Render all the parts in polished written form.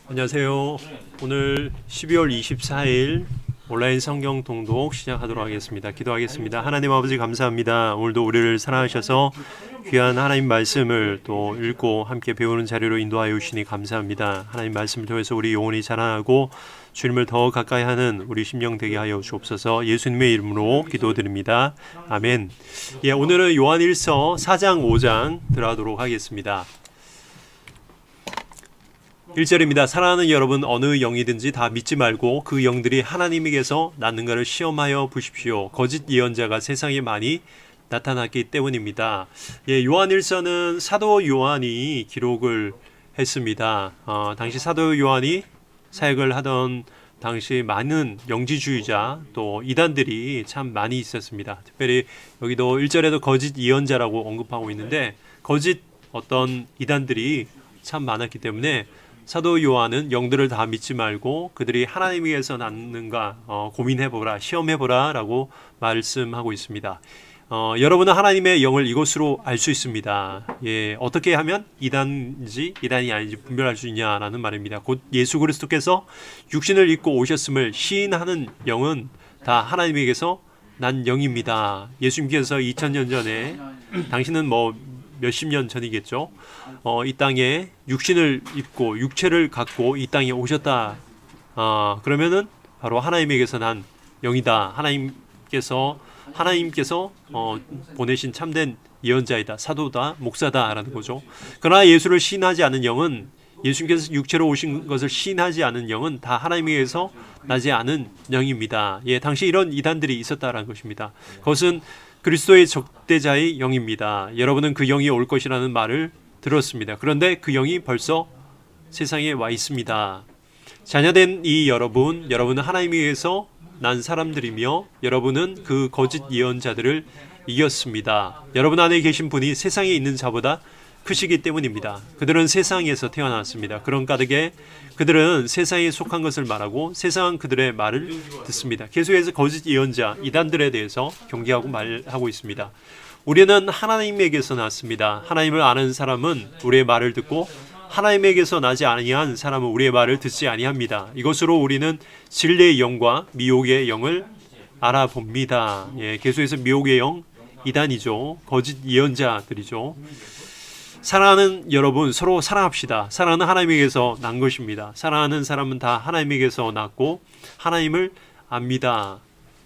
안녕하세요. 오늘 12월 24일 온라인 성경 통독 시작하도록 하겠습니다. 기도하겠습니다. 하나님 아버지 감사합니다. 오늘도 우리를 사랑하셔서 귀한 하나님 말씀을 또 읽고 함께 배우는 자리로 인도하여 주시니 감사합니다. 하나님 말씀을 통해서 우리 영혼이 자라나고 주님을 더 가까이 하는 우리 심령 되게 하여 주옵소서. 예수님의 이름으로 기도드립니다. 아멘. 오늘은 요한일서 4장 5장 들어가도록 하겠습니다. 1절입니다. 사랑하는 여러분, 어느 영이든지 다 믿지 말고 그 영들이 하나님에게서 났는가를 시험하여 보십시오. 거짓 예언자가 세상에 많이 나타났기 때문입니다. 요한일서는 사도 요한이 기록을 했습니다. 당시 사도 요한이 사역을 하던 당시 많은 영지주의자 또 이단들이 참 많이 있었습니다. 특별히 여기도 1절에도 거짓 예언자라고 언급하고 있는데 거짓 어떤 이단들이 참 많았기 때문에 사도 요한은 영들을 다 믿지 말고 그들이 하나님에게서 났는가 고민해보라, 시험해보라 라고 말씀하고 있습니다. 여러분은 하나님의 영을 이것으로 알 수 있습니다. 어떻게 하면 이단인지 이단이 아닌지 분별할 수 있냐라는 말입니다. 곧 예수 그리스도께서 육신을 입고 오셨음을 시인하는 영은 다 하나님에게서 난 영입니다. 예수님께서 2000년 전에 당신은 몇십 년 전이겠죠. 이 땅에 육신을 입고 육체를 갖고 이 땅에 오셨다. 그러면은 바로 하나님에게서 난 영이다. 하나님께서 보내신 참된 예언자이다, 사도다, 목사다라는 거죠. 그러나 예수를 시인하지 않은 영은, 예수님께서 육체로 오신 것을 시인하지 않은 영은 다 하나님에게서 나지 않은 영입니다. 당시 이런 이단들이 있었다라는 것입니다. 그것은 그리스도의 적대자의 영입니다. 여러분은 그 영이 올 것이라는 말을 들었습니다. 그런데 그 영이 벌써 세상에 와 있습니다. 자녀된 이 여러분은 하나님에게서 난 사람들이며 여러분은 그 거짓 예언자들을 이겼습니다. 여러분 안에 계신 분이 세상에 있는 자보다 크시기 때문입니다. 그들은 세상에서 태어났습니다. 그런 까닭에 그들은 세상에 속한 것을 말하고 세상은 그들의 말을 듣습니다. 계속해서 거짓 예언자, 이단들에 대해서 경계하고 말하고 있습니다. 우리는 하나님에게서 났습니다. 하나님을 아는 사람은 우리의 말을 듣고 하나님에게서 나지 아니한 사람은 우리의 말을 듣지 아니합니다. 이것으로 우리는 진리의 영과 미혹의 영을 알아봅니다. 계속해서 미혹의 영, 이단이죠. 거짓 예언자들이죠. 사랑하는 여러분, 서로 사랑합시다. 사랑은 하나님에게서 난 것입니다. 사랑하는 사람은 다 하나님에게서 났고 하나님을 압니다.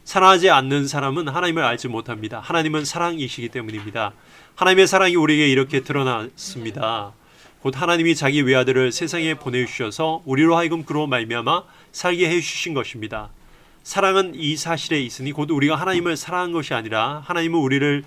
사랑하지 않는 사람은 하나님을 알지 못합니다. 하나님은 사랑이시기 때문입니다. 하나님의 사랑이 우리에게 이렇게 드러났습니다. 곧 하나님이 자기 외아들을 세상에 보내주셔서 우리로 하여금 그로 말미암아 살게 해주신 것입니다. 사랑은 이 사실에 있으니 곧 우리가 하나님을 사랑한 것이 아니라 하나님은 우리를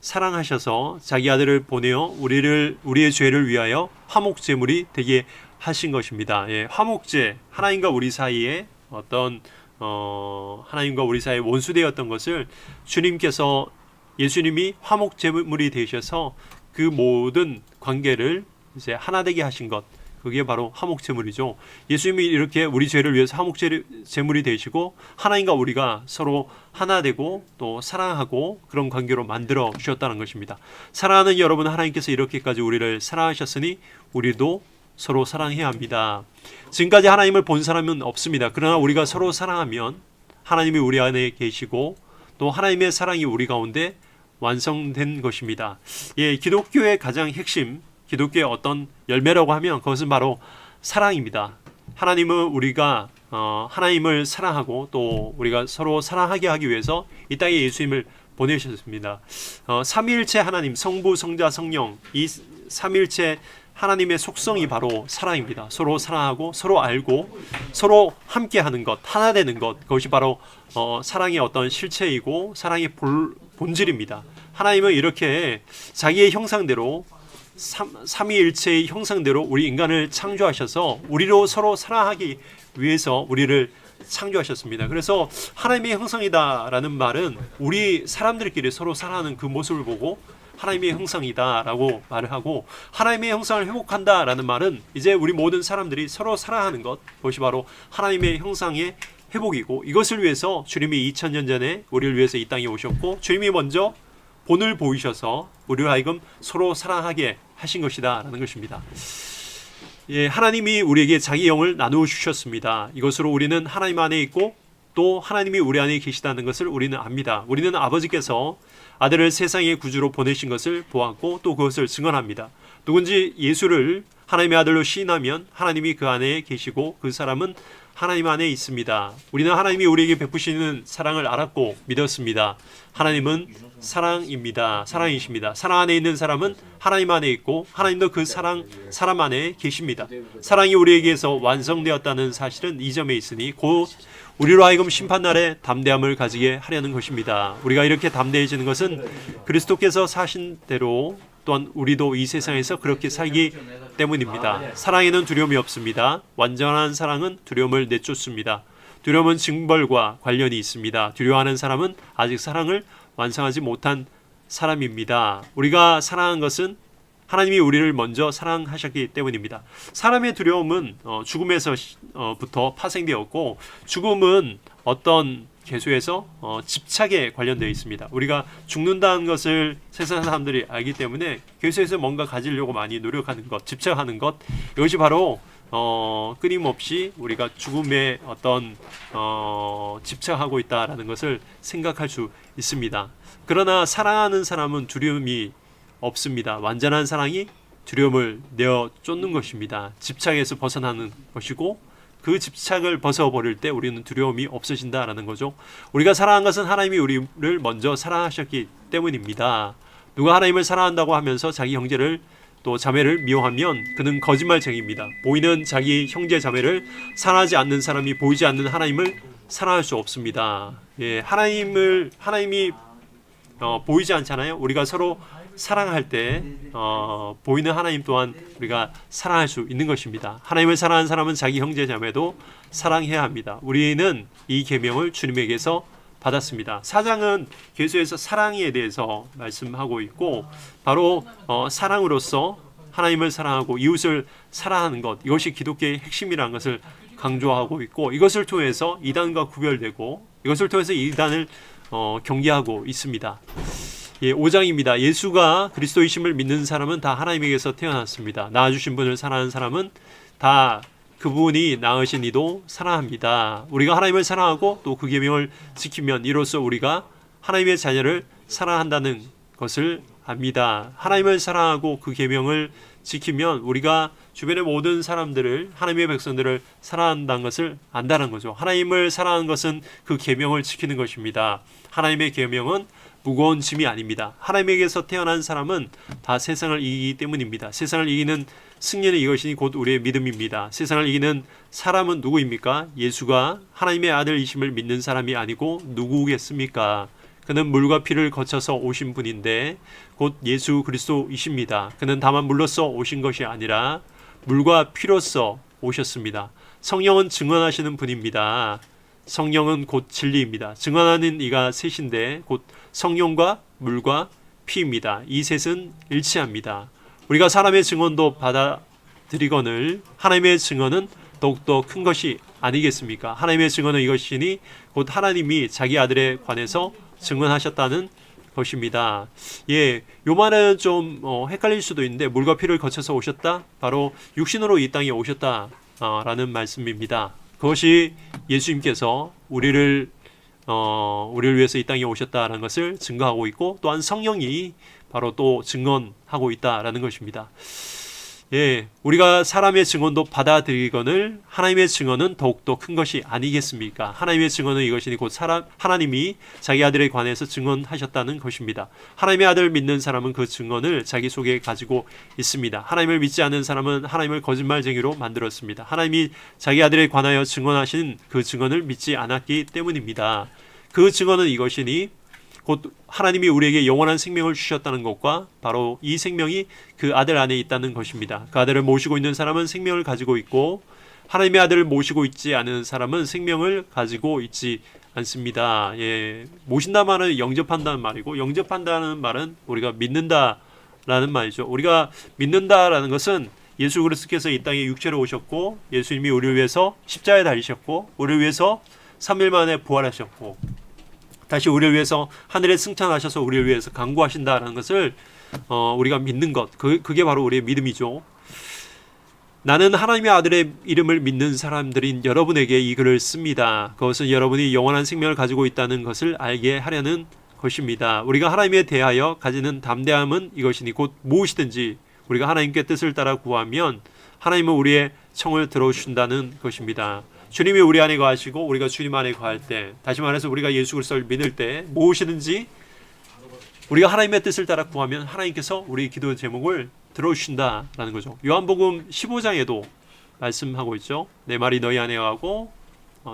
사랑하셔서 자기 아들을 보내어 우리의 죄를 위하여 화목제물이 되게 하신 것입니다. 화목제, 하나님과 우리 사이에 하나님과 우리 사이에 원수되었던 것을 예수님이 화목제물이 되셔서 그 모든 관계를 이제 하나 되게 하신 것, 그게 바로 화목제물이죠. 예수님이 이렇게 우리 죄를 위해서 화목제물이 되시고 하나님과 우리가 서로 하나 되고 또 사랑하고 그런 관계로 만들어 주셨다는 것입니다. 사랑하는 여러분, 하나님께서 이렇게까지 우리를 사랑하셨으니 우리도 서로 사랑해야 합니다. 지금까지 하나님을 본 사람은 없습니다. 그러나 우리가 서로 사랑하면 하나님이 우리 안에 계시고 또 하나님의 사랑이 우리 가운데 완성된 것입니다. 기독교의 가장 핵심, 기독교의 어떤 열매라고 하면 그것은 바로 사랑입니다. 하나님은 우리가 하나님을 사랑하고 또 우리가 서로 사랑하게 하기 위해서 이 땅에 예수님을 보내셨습니다. 삼위일체 하나님, 성부, 성자, 성령, 이 삼위일체 하나님의 속성이 바로 사랑입니다. 서로 사랑하고 서로 알고 서로 함께하는 것, 하나 되는 것, 그것이 바로 사랑의 어떤 실체이고 사랑의 본질입니다. 하나님은 이렇게 자기의 형상대로 삼위일체의 형상대로 우리 인간을 창조하셔서 우리로 서로 사랑하기 위해서 우리를 창조하셨습니다. 그래서 하나님의 형상이다라는 말은 우리 사람들끼리 서로 사랑하는 그 모습을 보고 하나님의 형상이다라고 말을 하고, 하나님의 형상을 회복한다라는 말은 이제 우리 모든 사람들이 서로 사랑하는 것, 그것이 바로 하나님의 형상의 회복이고, 이것을 위해서 주님이 2000년 전에 우리를 위해서 이 땅에 오셨고 주님이 먼저 본을 보이셔서 우리를 하여금 서로 사랑하게 하신 것이다 라는 것입니다. 예, 하나님이 우리에게 자기 영을 나누어 주셨습니다. 이것으로 우리는 하나님 안에 있고 또 하나님이 우리 안에 계시다는 것을 우리는 압니다. 우리는 아버지께서 아들을 세상의 구주로 보내신 것을 보았고 또 그것을 증언합니다. 누군지 예수를 하나님의 아들로 시인하면 하나님이 그 안에 계시고 그 사람은 하나님 안에 있습니다. 우리는 하나님이 우리에게 베푸시는 사랑을 알았고 믿었습니다. 하나님은 사랑입니다. 사랑이십니다. 사랑 안에 있는 사람은 하나님 안에 있고 하나님도 그 사람 안에 계십니다. 사랑이 우리에게서 완성되었다는 사실은 이 점에 있으니 곧 우리로 하여금 심판날에 담대함을 가지게 하려는 것입니다. 우리가 이렇게 담대해지는 것은 그리스도께서 사신 대로 또한 우리도 이 세상에서 그렇게 살기 때문입니다. 사랑에는 두려움이 없습니다. 완전한 사랑은 두려움을 내쫓습니다. 두려움은 징벌과 관련이 있습니다. 두려워하는 사람은 아직 사랑을 완성하지 못한 사람입니다. 우리가 사랑한 것은 하나님이 우리를 먼저 사랑하셨기 때문입니다. 사람의 두려움은 죽음에서부터 파생되었고 죽음은 어떤 계수에서 집착에 관련되어 있습니다. 우리가 죽는다는 것을 세상 사람들이 알기 때문에 계수에서 뭔가 가지려고 많이 노력하는 것, 집착하는 것, 이것이 바로 끊임없이 우리가 죽음에 어떤 집착하고 있다라는 것을 생각할 수 있습니다. 그러나 사랑하는 사람은 두려움이 없습니다. 완전한 사랑이 두려움을 내어 쫓는 것입니다. 집착에서 벗어나는 것이고 그 집착을 벗어버릴 때 우리는 두려움이 없어진다라는 거죠. 우리가 사랑한 것은 하나님이 우리를 먼저 사랑하셨기 때문입니다. 누가 하나님을 사랑한다고 하면서 자기 형제를 또 자매를 미워하면 그는 거짓말쟁이입니다. 보이는 자기 형제 자매를 사랑하지 않는 사람이 보이지 않는 하나님을 사랑할 수 없습니다. 예, 하나님이 보이지 않잖아요. 우리가 서로 사랑할 때 보이는 하나님 또한 우리가 사랑할 수 있는 것입니다. 하나님을 사랑하는 사람은 자기 형제 자매도 사랑해야 합니다. 우리는 이 계명을 주님에게서 받았습니다. 4장은 계수에서 사랑에 대해서 말씀하고 있고 바로 사랑으로서 하나님을 사랑하고 이웃을 사랑하는 것, 이것이 기독교의 핵심이라는 것을 강조하고 있고 이것을 통해서 이단과 구별되고 이것을 통해서 이단을 경계하고 있습니다. 5장입니다. 예수가 그리스도이심을 믿는 사람은 다 하나님에게서 태어났습니다. 낳아주신 분을 사랑하는 사람은 다 그분이 낳으신 이도 사랑합니다. 우리가 하나님을 사랑하고 또 그 계명을 지키면 이로써 우리가 하나님의 자녀를 사랑한다는 것을 압니다. 하나님을 사랑하고 그 계명을 지키면 우리가 주변의 모든 사람들을 하나님의 백성들을 사랑한다는 것을 안다는 거죠. 하나님을 사랑하는 것은 그 계명을 지키는 것입니다. 하나님의 계명은 무거운 짐이 아닙니다. 하나님에게서 태어난 사람은 다 세상을 이기기 때문입니다. 세상을 이기는 승리는 이것이니 곧 우리의 믿음입니다. 세상을 이기는 사람은 누구입니까? 예수가 하나님의 아들이심을 믿는 사람이 아니고 누구겠습니까? 그는 물과 피를 거쳐서 오신 분인데 곧 예수 그리스도이십니다. 그는 다만 물로써 오신 것이 아니라 물과 피로써 오셨습니다. 성령은 증언하시는 분입니다. 성령은 곧 진리입니다. 증언하는 이가 셋인데 곧 성령과 물과 피입니다. 이 셋은 일치합니다. 우리가 사람의 증언도 받아들이거늘 하나님의 증언은 더욱더 큰 것이 아니겠습니까? 하나님의 증언은 이것이니 곧 하나님이 자기 아들에 관해서 증언하셨다는 것입니다. 예, 요 말은 좀 헷갈릴 수도 있는데 물과 피를 거쳐서 오셨다? 바로 육신으로 이 땅에 오셨다 라는 말씀입니다. 그것이 예수님께서 우리를 위해서 이 땅에 오셨다라는 것을 증거하고 있고 또한 성령이 바로 또 증언하고 있다라는 것입니다. 예, 우리가 사람의 증언도 받아들이거늘 하나님의 증언은 더욱더 큰 것이 아니겠습니까? 하나님의 증언은 이것이니 곧 하나님이 자기 아들에 관해서 증언하셨다는 것입니다. 하나님의 아들을 믿는 사람은 그 증언을 자기 속에 가지고 있습니다. 하나님을 믿지 않는 사람은 하나님을 거짓말쟁이로 만들었습니다. 하나님이 자기 아들에 관하여 증언하신 그 증언을 믿지 않았기 때문입니다. 그 증언은 이것이니 곧 하나님이 우리에게 영원한 생명을 주셨다는 것과 바로 이 생명이 그 아들 안에 있다는 것입니다. 그 아들을 모시고 있는 사람은 생명을 가지고 있고 하나님의 아들을 모시고 있지 않은 사람은 생명을 가지고 있지 않습니다. 예, 모신다 말은 영접한다는 말이고 영접한다는 말은 우리가 믿는다라는 말이죠. 우리가 믿는다라는 것은 예수 그리스도께서 이 땅에 육체로 오셨고 예수님이 우리를 위해서 십자가에 달리셨고 우리를 위해서 3일 만에 부활하셨고 다시 우리를 위해서 하늘에 승천하셔서 우리를 위해서 강구하신다라는 것을 우리가 믿는 것, 그게 바로 우리의 믿음이죠. 나는 하나님의 아들의 이름을 믿는 사람들인 여러분에게 이 글을 씁니다. 그것은 여러분이 영원한 생명을 가지고 있다는 것을 알게 하려는 것입니다. 우리가 하나님에 대하여 가지는 담대함은 이것이니 곧 무엇이든지 우리가 하나님께 뜻을 따라 구하면 하나님은 우리의 청을 들어주신다는 것입니다. 주님이 우리 안에 거하시고 우리가 주님 안에 거할 때, 다시 말해서 우리가 예수 그리스도를 믿을 때 무엇이든지 우리가 하나님의 뜻을 따라 구하면 하나님께서 우리 기도 제목을 들어주신다라는 거죠. 요한복음 15장에도 말씀하고 있죠. 내 말이 너희 안에 거하고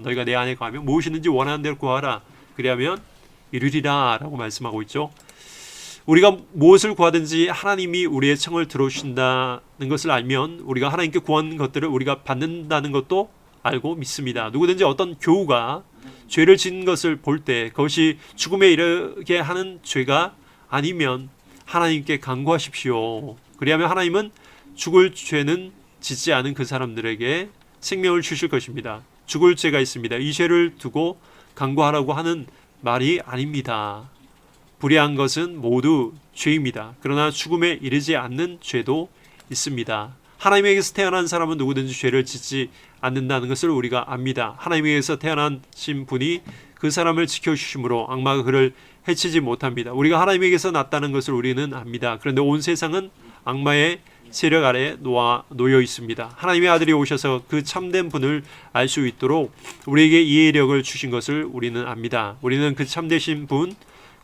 너희가 내 안에 거하면 무엇이든지 원하는 대로 구하라. 그리하면 이루리라 라고 말씀하고 있죠. 우리가 무엇을 구하든지 하나님이 우리의 청을 들어주신다는 것을 알면 우리가 하나님께 구한 것들을 우리가 받는다는 것도 알고 믿습니다. 누구든지 어떤 교우가 죄를 지은 것을 볼 때 그것이 죽음에 이르게 하는 죄가 아니면 하나님께 간구하십시오. 그리하면 하나님은 죽을 죄는 짓지 않은 그 사람들에게 생명을 주실 것입니다. 죽을 죄가 있습니다. 이 죄를 두고 간구하라고 하는 말이 아닙니다. 불의한 것은 모두 죄입니다. 그러나 죽음에 이르지 않는 죄도 있습니다. 하나님에게서 태어난 사람은 누구든지 죄를 짓지 않는다는 것을 우리가 압니다. 하나님에게서 태어나신 분이 그 사람을 지켜주심으로 악마가 그를 해치지 못합니다. 우리가 하나님에게서 났다는 것을 우리는 압니다. 그런데 온 세상은 악마의 세력 아래 놓여 있습니다. 하나님의 아들이 오셔서 그 참된 분을 알 수 있도록 우리에게 이해력을 주신 것을 우리는 압니다. 우리는 그 참되신 분,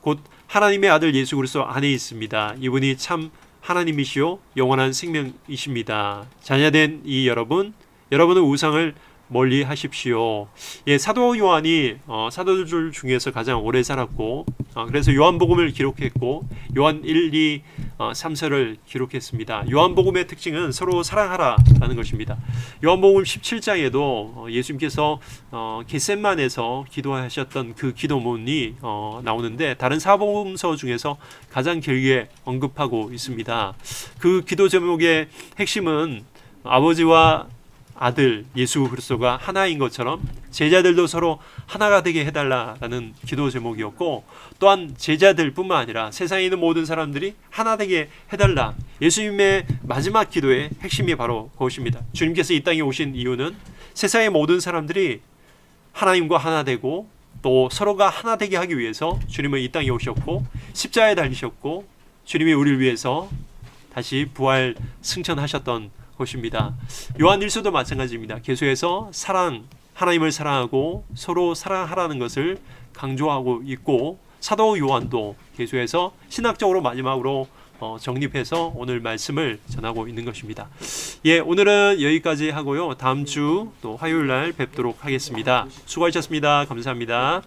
곧 하나님의 아들 예수 그리스도 안에 있습니다. 이분이 참 하나님이시요 영원한 생명이십니다. 자녀된 이 여러분은 우상을 멀리 하십시오. 예, 사도 요한이 사도들 중에서 가장 오래 살았고 그래서 요한복음을 기록했고 요한 1, 2, 3서를 기록했습니다. 요한복음의 특징은 서로 사랑하라라는 것입니다. 요한복음 17장에도 예수님께서 겟셋만에서 기도하셨던 그 기도문이 나오는데 다른 사복음서 중에서 가장 길게 언급하고 있습니다. 그 기도 제목의 핵심은 아버지와 아들 예수 그리스도가 하나인 것처럼 제자들도 서로 하나가 되게 해달라라는 기도 제목이었고, 또한 제자들뿐만 아니라 세상에 있는 모든 사람들이 하나 되게 해달라. 예수님의 마지막 기도의 핵심이 바로 그것입니다. 주님께서 이 땅에 오신 이유는 세상의 모든 사람들이 하나님과 하나 되고 또 서로가 하나 되게 하기 위해서 주님은 이 땅에 오셨고 십자가에 달리셨고 주님이 우리를 위해서 다시 부활 승천하셨던 것입니다. 요한 1서도 마찬가지입니다. 계속해서 하나님을 사랑하고 서로 사랑하라는 것을 강조하고 있고, 사도 요한도 계속해서 신학적으로 마지막으로 정립해서 오늘 말씀을 전하고 있는 것입니다. 예, 오늘은 여기까지 하고요. 다음 주 또 화요일 날 뵙도록 하겠습니다. 수고하셨습니다. 감사합니다.